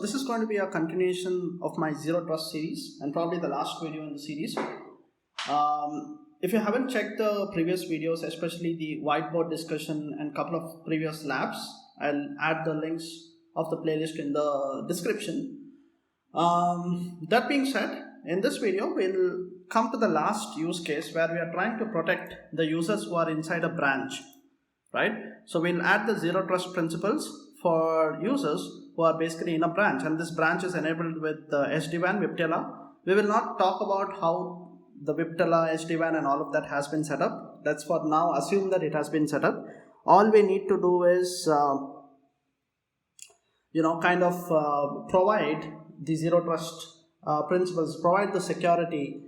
This is going to be a continuation of my Zero Trust series and probably the last video in the series. If you haven't checked the previous videos, especially the whiteboard discussion and couple of previous labs, I'll add the links of the playlist in the description. That being said, in this video, we'll come to the last use case where we are trying to protect the users who are inside a branch, right? So we'll add the Zero Trust principles for users who are basically in a branch, and this branch is enabled with the SD-WAN VIPTELA. We will not talk about how the VIPTELA, SD-WAN and all of that has been set up. Let's for now assume that it has been set up. All we need to do is provide the Zero Trust principles, provide the security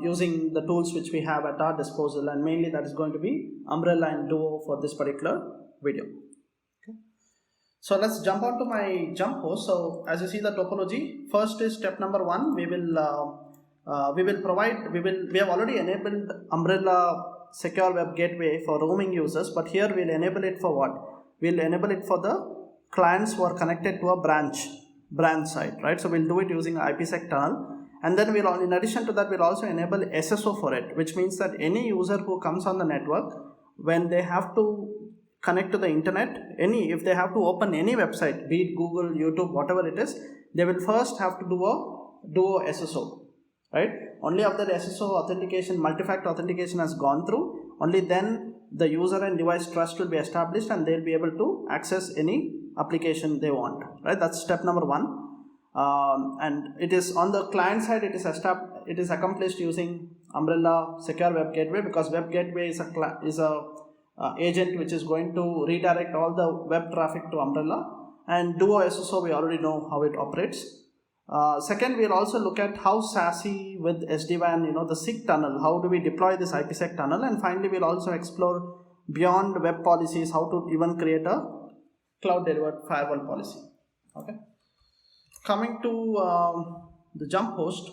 using the tools which we have at our disposal, and mainly that is going to be Umbrella and DUO for this particular video. Okay. So let's jump on to my jump host. So as you see the topology, first is step number one. We have already enabled Umbrella secure web gateway for roaming users, but here we'll enable it for what? We'll enable it for the clients who are connected to a branch site, right? So we'll do it using IPsec tunnel. And then in addition to that, we'll also enable SSO for it, which means that any user who comes on the network, when they have to connect to the internet, if they have to open any website, be it Google, YouTube, whatever it is, they will first have to do a DUO SSO, right? Only after the SSO authentication, multi-factor authentication has gone through, only then the user and device trust will be established and they'll be able to access any application they want, right? That's step number one. And it is on the client side, it is accomplished using Umbrella secure web gateway, because web gateway is a agent which is going to redirect all the web traffic to Umbrella. And DUO SSO, we already know how it operates. Second, we'll also look at how SASE with SD-WAN, the SIG tunnel, how do we deploy this IPsec tunnel. And finally, we'll also explore beyond web policies, how to even create a cloud delivered firewall policy. Okay. Coming to the jump host.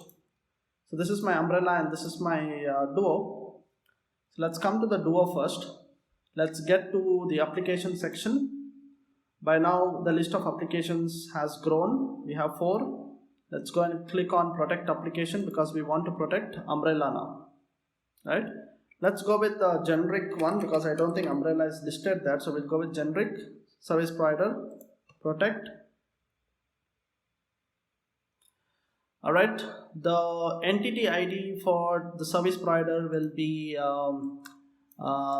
So this is my Umbrella and this is my DUO. So let's come to the DUO first. Let's get to the application section. By now the list of applications has grown. We have 4. Let's go and click on protect application because we want to protect Umbrella now, right? Let's go with the generic one because I don't think Umbrella is listed there. So we'll go with generic service provider protect. Alright, the entity ID for the service provider will be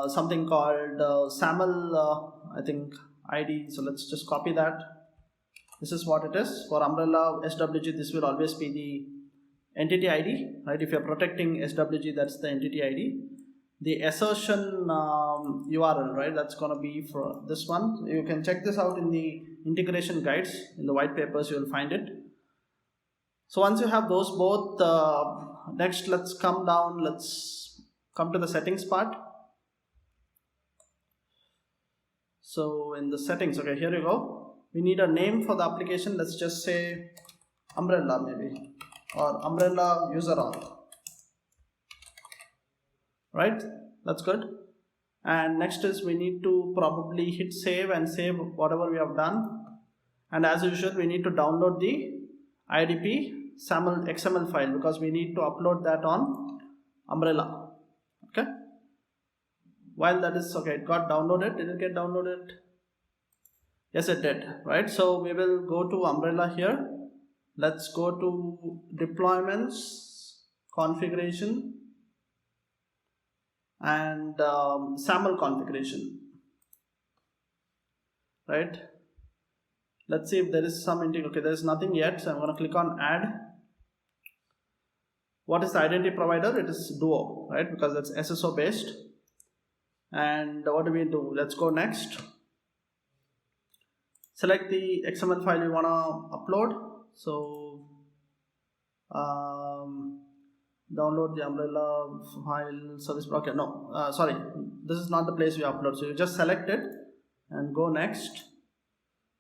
something called SAML, I think ID. So let's just copy that. This is what it is. For Umbrella SWG, this will always be the entity ID, right? If you're protecting SWG, that's the entity ID. The assertion URL, right? That's going to be for this one. You can check this out in the integration guides. In the white papers, you will find it. So once you have those both, next let's come down, let's come to the settings part. So in the settings, okay, here you go. We need a name for the application. Let's just say Umbrella maybe, or Umbrella user auth, right? That's good. And next is we need to probably hit save and save whatever we have done. And as usual, we need to download the IDP SAML XML file because we need to upload that on Umbrella. Okay. While that is okay, it got downloaded. Did it get downloaded? Yes, it did. Right. So we will go to Umbrella here. Let's go to deployments, configuration, and SAML configuration. Right. Let's see if there is some integrity. Okay, there is nothing yet, so I'm going to click on add. What is the identity provider? It is DUO, right? Because that's SSO based. And what do we do? Let's go next. Select the XML file we want to upload. So download the Umbrella file service. Okay, no, sorry, this is not the place we upload. So you just select it and go next.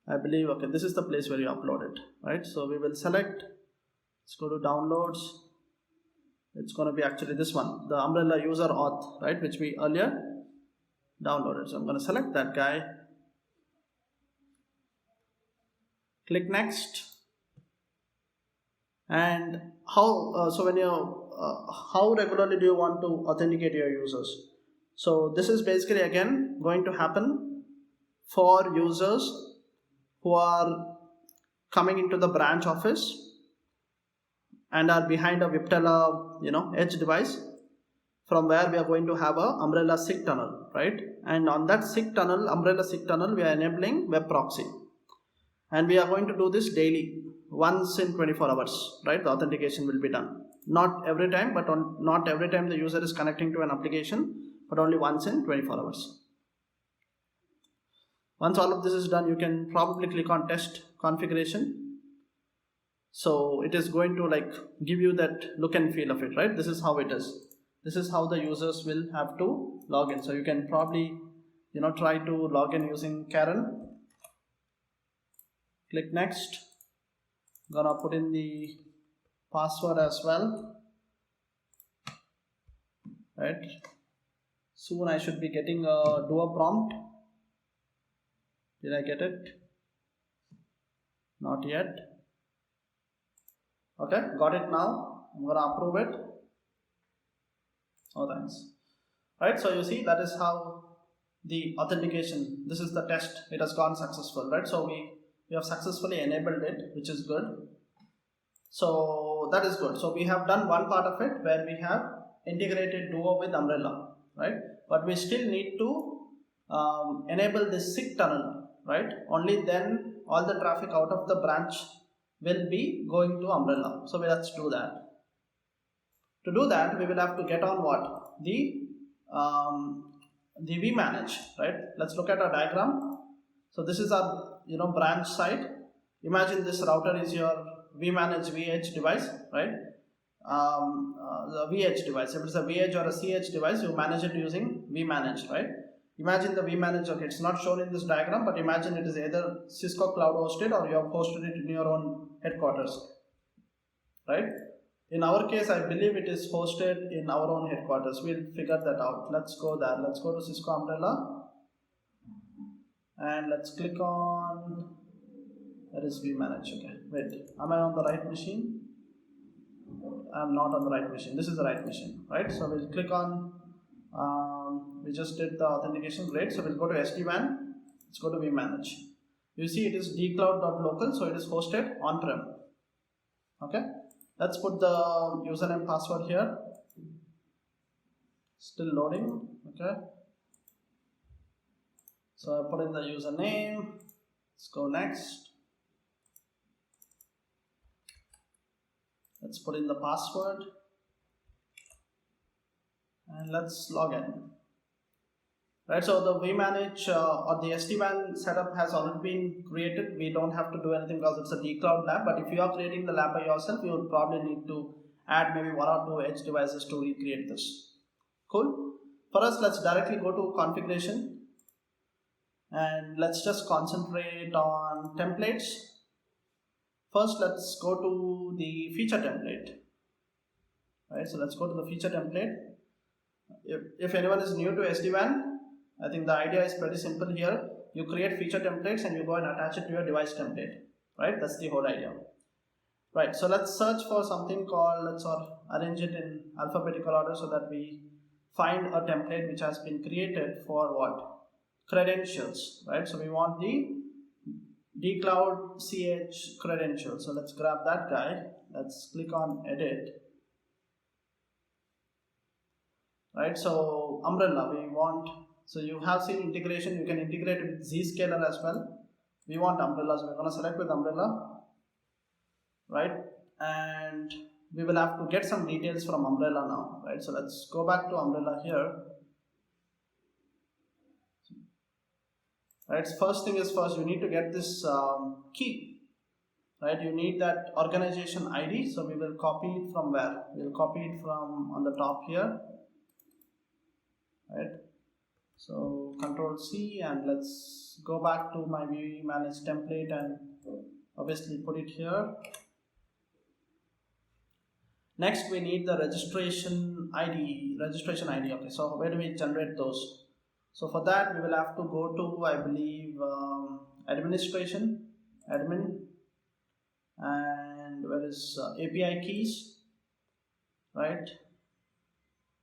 I believe, okay, this is the place where you upload it, right? So we will select, let's go to downloads. It's going to be actually this one, the Umbrella user auth, right? Which we earlier downloaded. So I'm going to select that guy. Click next. And how so when you how regularly do you want to authenticate your users? So this is basically again going to happen for users who are coming into the branch office and are behind a Viptela edge device, from where we are going to have a Umbrella SIG tunnel, right? And on that SIG tunnel, Umbrella SIG tunnel, we are enabling web proxy, and we are going to do this daily, once in 24 hours, right? The authentication will be done, not every time, but not every time the user is connecting to an application, but only once in 24 hours. Once all of this is done, you can probably click on test configuration. So it is going to like give you that look and feel of it, right? This is how it is. This is how the users will have to log in. So you can probably try to log in using Karen. Click next. Gonna put in the password as well, right? Soon I should be getting a DUO prompt. Did I get it? Not yet. Okay, got it now. I'm gonna approve it. Oh, thanks. Right, so you see that is how the authentication, this is the test, it has gone successful, right? So we have successfully enabled it, which is good. So that is good. So we have done one part of it where we have integrated DUO with Umbrella, right? But we still need to enable this SIG tunnel, right? Only then all the traffic out of the branch will be going to Umbrella. So let's do that. To do that, we will have to get on what? The vManage, right? Let's look at our diagram. So this is our branch side. Imagine this router is your vManage VH device, right? The VH device. If it's a VH or a CH device, you manage it using vManage, right? Imagine the vManage. Okay, it's not shown in this diagram, but imagine it is either Cisco cloud hosted or you have hosted it in your own headquarters, right? In our case, I believe it is hosted in our own headquarters. We'll figure that out. Let's go there. Let's go to Cisco Umbrella and let's click on, where is vManage? Okay, wait, am I on the right machine? I'm not on the right machine. This is the right machine, right? So we'll click on, we just did the authentication, great. So we'll go to SD-WAN, let's go to vManage. You see it is dcloud.local, so it is hosted on-prem. Okay, let's put the username password here. Still loading. Okay, so I put in the username. Let's go next. Let's put in the password and let's log in. Right, so the vManage or the SD-WAN setup has already been created. We don't have to do anything because it's a dcloud lab, but if you are creating the lab by yourself, you will probably need to add maybe one or two edge devices to recreate this. Cool. For us, let's directly go to configuration and let's just concentrate on templates. First, let's go to the feature template. Right, so let's go to the feature template. If anyone is new to SD-WAN, I think the idea is pretty simple here. You create feature templates and you go and attach it to your device template, right? That's the whole idea. Right, so let's search for something called, let's arrange it in alphabetical order so that we find a template which has been created for what? Credentials, right? So we want the dcloud ch credentials. So let's grab that guy. Let's click on edit. Right, so Umbrella we want, so you have seen integration, you can integrate with Zscaler as well. We want Umbrella, so we're going to select with Umbrella, right? And we will have to get some details from Umbrella now, right? So let's go back to Umbrella here. Right, first thing is first, you need to get this key, right? You need that organization ID, so we will copy it from where? We'll copy it from on the top here. Right, so Control C and let's go back to my vManage template and obviously put it here. Next we need the registration ID. Okay, so where do we generate those? So for that we will have to go to, I believe, administration, admin, and where is API keys, right?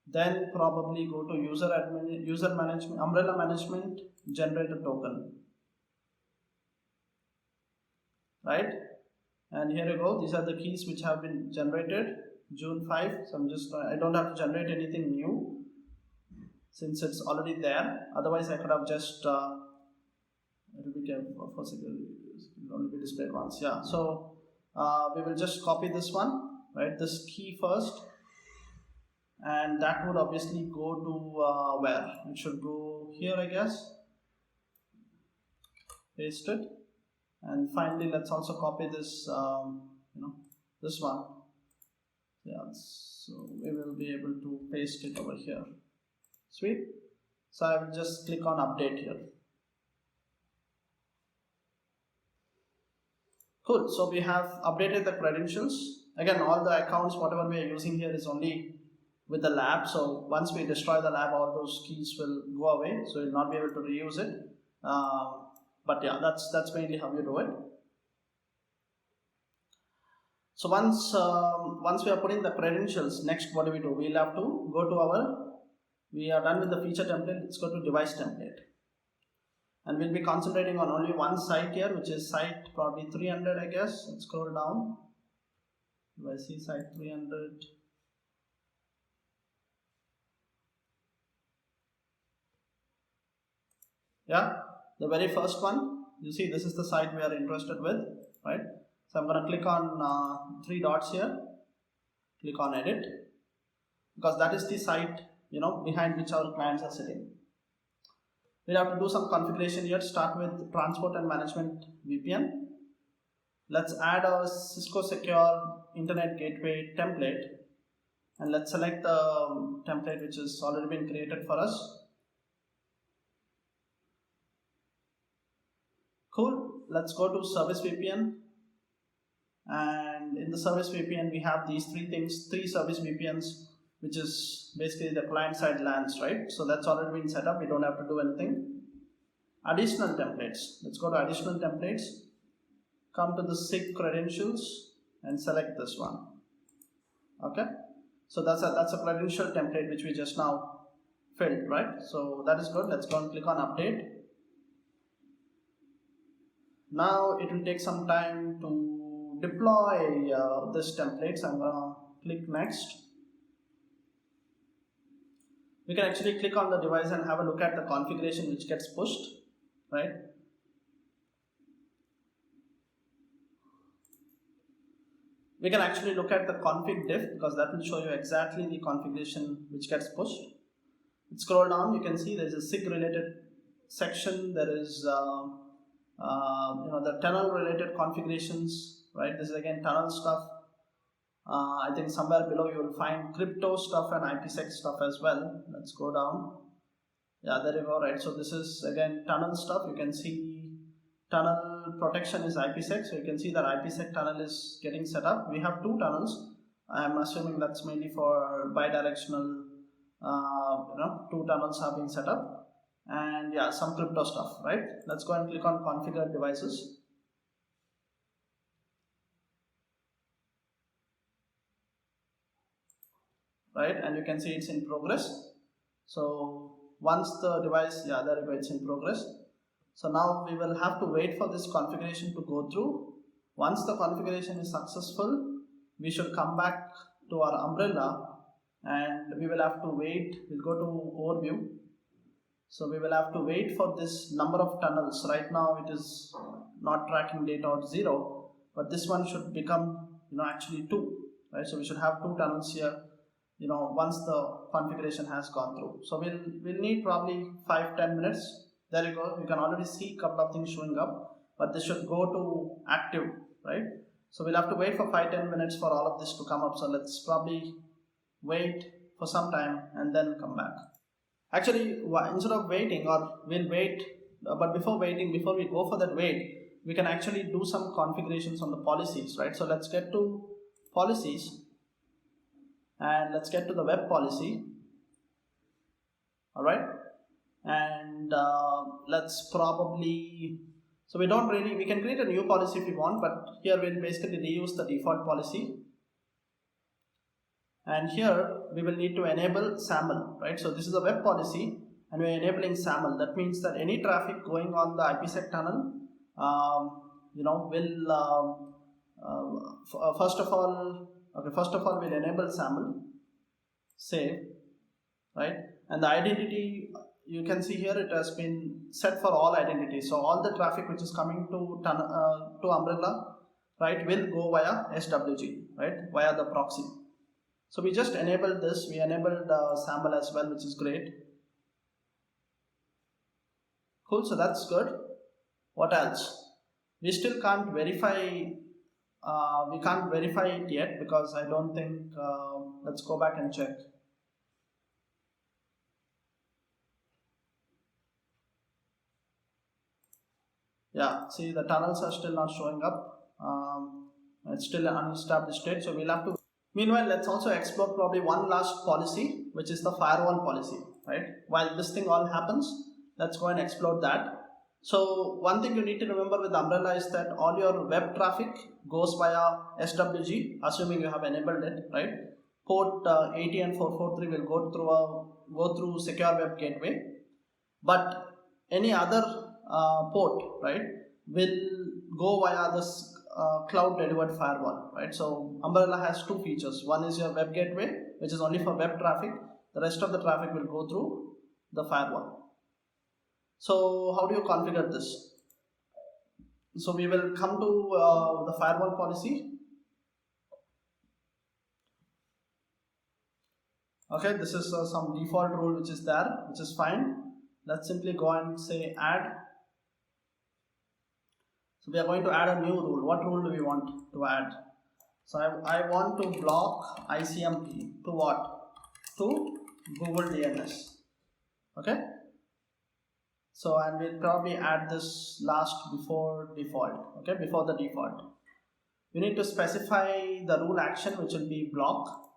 Then probably go to user management, umbrella management, generate a token, right? And here you go, these are the keys which have been generated June 5. So I don't have to generate anything new since it's already there. Otherwise I could have just it will be careful for security, it will only be displayed once. Yeah, so we will just copy this one, right? This key first, and that would obviously go to where it should go here, I guess. Paste it, and finally let's also copy this this one. Yeah, so we will be able to paste it over here. Sweet. So I will just click on update here. Cool. So we have updated the credentials. Again, all the accounts, whatever we are using here is only with the lab. So once we destroy the lab, all those keys will go away. So you'll not be able to reuse it. But yeah, that's mainly how you do it. So once we are putting the credentials, next what do? We'll have to go to we are done with the feature template. Let's go to device template. And we'll be concentrating on only one site here, which is site probably 300, I guess. Let's scroll down. Do I see site 300? Yeah, the very first one. You see, this is the site we are interested with, right? So I'm going to click on 3 dots here. Click on edit, because that is the site, behind which our clients are sitting. We have to do some configuration here. Start with transport and management VPN. Let's add our Cisco Secure Internet Gateway template, and let's select the template which has already been created for us. Cool. Let's go to Service VPN, and in the Service VPN we have these 3 things, 3 Service VPNs, which is basically the client-side LANs, right? So that's already been set up. We don't have to do anything. Additional templates. Let's go to additional templates. Come to the SIG credentials and select this one. Okay. So that's a credential template which we just now filled, right? So that is good. Let's go and click on update. Now it will take some time to deploy this template. So I'm gonna click next. We can actually click on the device and have a look at the configuration which gets pushed, right? We can actually look at the config diff, because that will show you exactly the configuration which gets pushed. Let's scroll down. You can see there is a SIG related section. There is the tunnel related configurations, right? This is again tunnel stuff. I think somewhere below you will find crypto stuff and IPsec stuff as well. Let's go down. Yeah, there you go, right? So this is again tunnel stuff. You can see tunnel protection is IPsec. So you can see that IPsec tunnel is getting set up. We have 2 tunnels. I'm assuming that's mainly for bidirectional, 2 tunnels have been set up. And yeah, some crypto stuff, right? Let's go and click on configure devices. Right, and you can see it's in progress. So once the device, yeah, there you go, it's in progress. So now we will have to wait for this configuration to go through. Once the configuration is successful, we should come back to our umbrella, and we will have to wait. We'll go to overview. So we will have to wait for this number of tunnels. Right now it is not tracking data or 0, but this one should become actually 2, right? So we should have 2 tunnels here, once the configuration has gone through. So we'll need probably 5-10 minutes. There you go. You can already see a couple of things showing up, but this should go to active, right? So we'll have to wait for 5-10 minutes for all of this to come up. So let's probably wait for some time and then come back. Actually, instead of waiting, or we'll wait, but before we go for that wait, we can actually do some configurations on the policies, right? So let's get to policies. And let's get to the web policy. All right, and let's probably So we can create a new policy if we want, but here we'll basically reuse the default policy. And here we will need to enable SAML, right? So this is a web policy and we're enabling SAML. That means that any traffic going on the IPsec tunnel, will first of all we'll enable SAML, save, right? And the identity, you can see here it has been set for all identities. So all the traffic which is coming to Umbrella, right, will go via SWG, right, via the proxy. So we just enabled this. We enabled SAML as well, which is great. Cool. So that's good. What else? We still can't verify. We can't verify it yet because I don't think. Let's go back and check. Yeah, see the tunnels are still not showing up. It's still an unestablished state, so we'll have to. Meanwhile, let's also explore probably one last policy, which is the firewall policy, right? While this thing all happens, let's go and explore that. So one thing you need to remember with Umbrella is that all your web traffic goes via SWG, assuming you have enabled it, right? Port 80 and 443 will go through secure web gateway, but any other port, right, will go via this cloud delivered firewall, right? So Umbrella has two features. One is your web gateway, which is only for web traffic. The rest of the traffic will go through the firewall. So how do you configure this? So we will come to the firewall policy. Okay, this is some default rule which is there, which is fine. Let's simply go and say add. So we are going to add a new rule. What rule do we want to add? So I want to block ICMP to what? To Google DNS. Okay. So and we'll probably add this last before default. Okay, before the default. We need to specify the rule action, which will be block.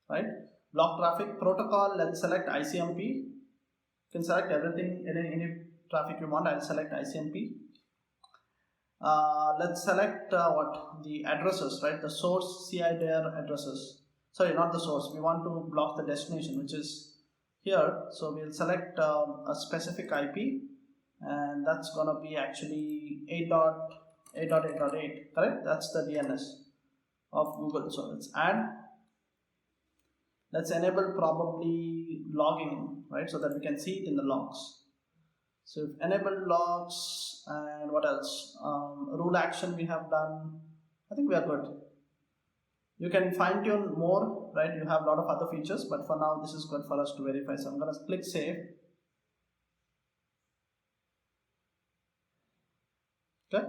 Right? Block traffic protocol. Let's select ICMP. You can select everything, any traffic you want. I'll select ICMP. Let's select the addresses, right? The source CIDR addresses. Sorry, not the source. We want to block the destination, which is here. So we'll select a specific IP, and that's gonna be actually 8.8.8.8. Correct? That's the DNS of Google. So let's add. Let's enable probably logging, right? So that we can see it in the logs. So if enable logs, and what else? Rule action we have done. I think we are good. You can fine tune more, right? You have a lot of other features, but for now this is good for us to verify. So I'm going to click save. Okay.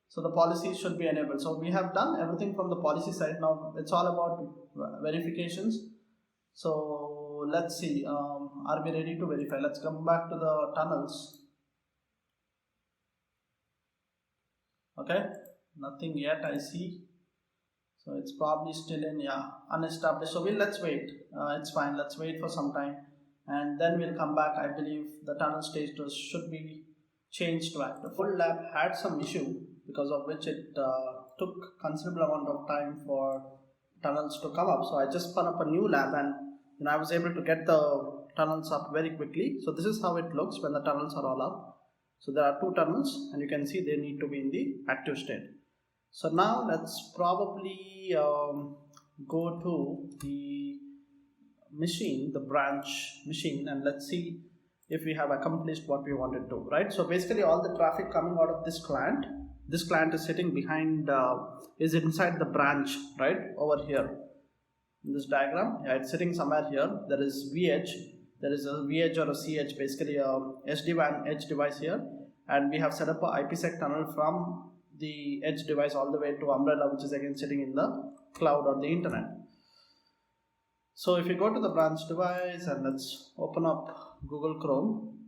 So the policy should be enabled. So we have done everything from the policy side. Now it's all about verifications. So let's see. Are we ready to verify? Let's come back to the tunnels. Okay, nothing yet I see. So it's probably still in unestablished. So let's wait. It's fine. Let's wait for some time, and then we'll come back. I believe the tunnel status should be changed to active. Full lab had some issue because of which it took considerable amount of time for tunnels to come up. So I just spun up a new lab, and I was able to get the tunnels up very quickly. So this is how it looks when the tunnels are all up. So there are two tunnels, and you can see they need to be in the active state. So now let's probably go to the machine, the branch machine, and let's see if we have accomplished what we wanted to, right? So basically all the traffic coming out of this client is sitting behind, is inside the branch, right, over here. In this diagram, it's sitting somewhere here. There is VH. There is a VH or a CH, basically a SD-WAN edge device here, and we have set up a IPsec tunnel from the edge device all the way to Umbrella, which is again sitting in the cloud or the internet. So if you go to the branch device and let's open up Google Chrome.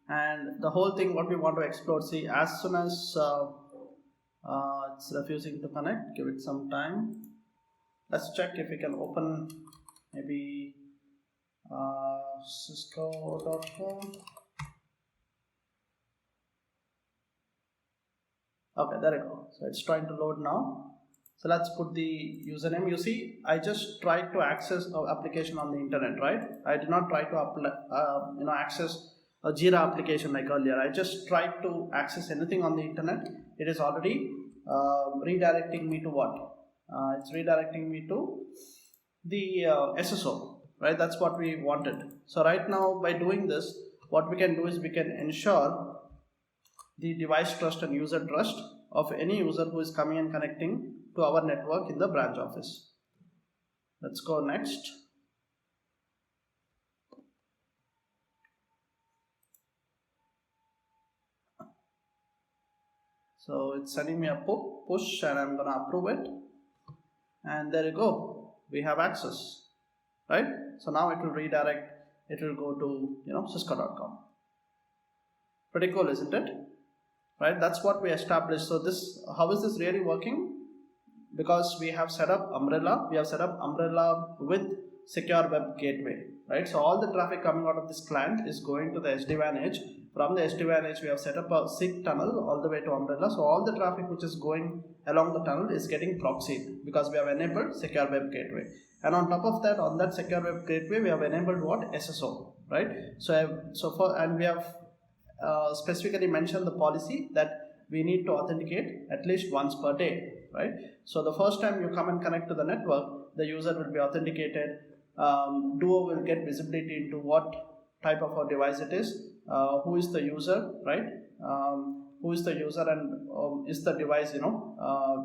And the whole thing, what we want to explore, see, as soon as it's refusing to connect, give it some time. Let's check if we can open maybe Cisco.com. Okay, there you go. So it's trying to load now. So let's put the username. You see, I just tried to access an application on the internet, right? I did not try to access a Jira application like earlier. I just tried to access anything on the internet. It is already redirecting me to what? It's redirecting me to the SSO, right? That's what we wanted. So right now, by doing this, what we can do is we can ensure the device trust and user trust of any user who is coming and connecting to our network in the branch office. Let's go next. So it's sending me a push and I'm gonna approve it, and there you go, we have access, right? So now it will redirect, it will go to cisco.com. Pretty cool, isn't it? Right, that's what we established. So this, how is this really working? Because we have set up Umbrella, with secure web gateway, right? So all the traffic coming out of this client is going to the SD-WAN edge. From the SD-WAN edge, we have set up a SIG tunnel all the way to Umbrella. So all the traffic which is going along the tunnel is getting proxied because we have enabled secure web gateway. And on top of that, on that secure web gateway, we have enabled what? SSO, right? And we have specifically mentioned the policy that we need to authenticate at least once per day, right? So the first time you come and connect to the network, the user will be authenticated. DUO will get visibility into what type of a device it is, who is the user, right? Who is the user, and is the device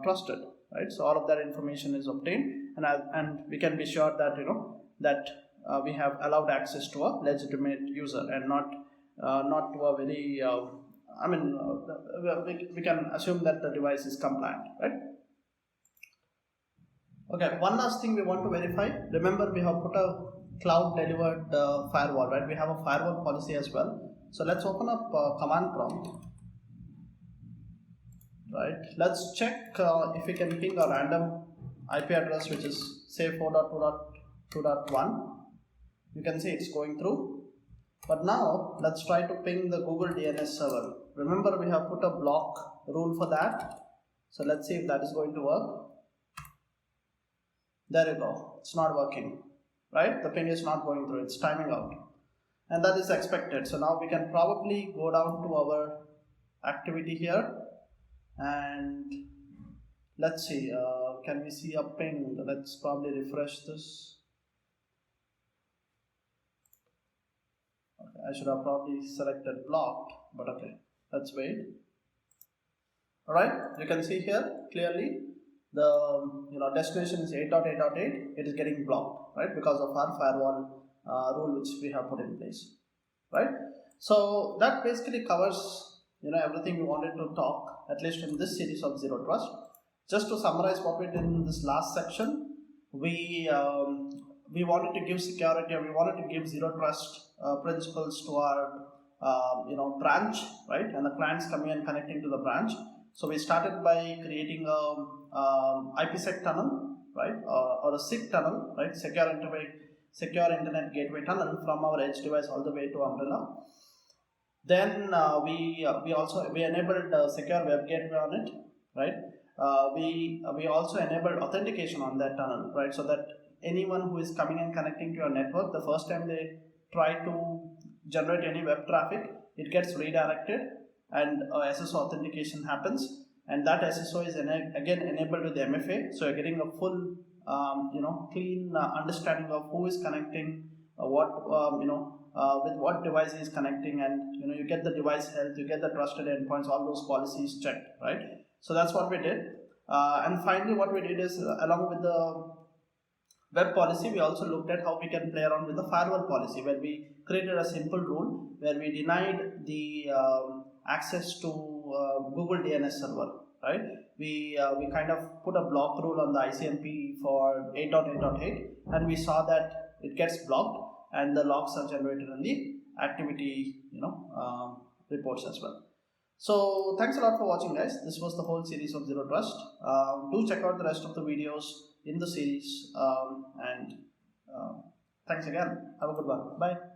trusted, right? So all of that information is obtained, and we can be sure that we have allowed access to a legitimate user and not to a very we can assume that the device is compliant, right? Okay, one last thing we want to verify. Remember, we have put a cloud delivered firewall, right? We have a firewall policy as well. So let's open up command prompt, right? Let's check if we can ping a random IP address, which is say 4.2.2.1. You can see it's going through. But now let's try to ping the Google DNS server. Remember, we have put a block rule for that. So let's see if that is going to work. There you go. It's not working, right? The ping is not going through. It's timing out. And that is expected. So now we can probably go down to our activity here. And let's see. Can we see a ping? Let's probably refresh this. I should have probably selected blocked, but okay, let's wait. All right, you can see here clearly the destination is 8.8.8. It is getting blocked, right, because of our firewall rule which we have put in place, right? So that basically covers everything we wanted to talk, at least in this series of Zero Trust. Just to summarize what we did in this last section, we wanted to give security, and we wanted to give Zero Trust principles to our branch, right, and the clients coming and connecting to the branch. So we started by creating a IPsec tunnel, right, or a SIG tunnel, right, secure internet gateway tunnel from our edge device all the way to Umbrella. Then we enabled secure web gateway on it, right. We also enabled authentication on that tunnel, right, so that anyone who is coming and connecting to your network, the first time they try to generate any web traffic, it gets redirected and SSO authentication happens, and that SSO is again enabled with the MFA. So you're getting a full clean understanding of who is connecting, with what device is connecting, and you get the device health, you get the trusted endpoints, all those policies checked, right? So that's what we did. And finally what we did is, along with the web policy, we also looked at how we can play around with the firewall policy, where we created a simple rule where we denied the access to Google DNS server, right? We kind of put a block rule on the ICMP for 8.8.8, and we saw that it gets blocked and the logs are generated in the activity reports as well. So thanks a lot for watching, guys. This was the whole series of Zero Trust. Do check out the rest of the videos in the series, and Thanks again. Have a good one. Bye.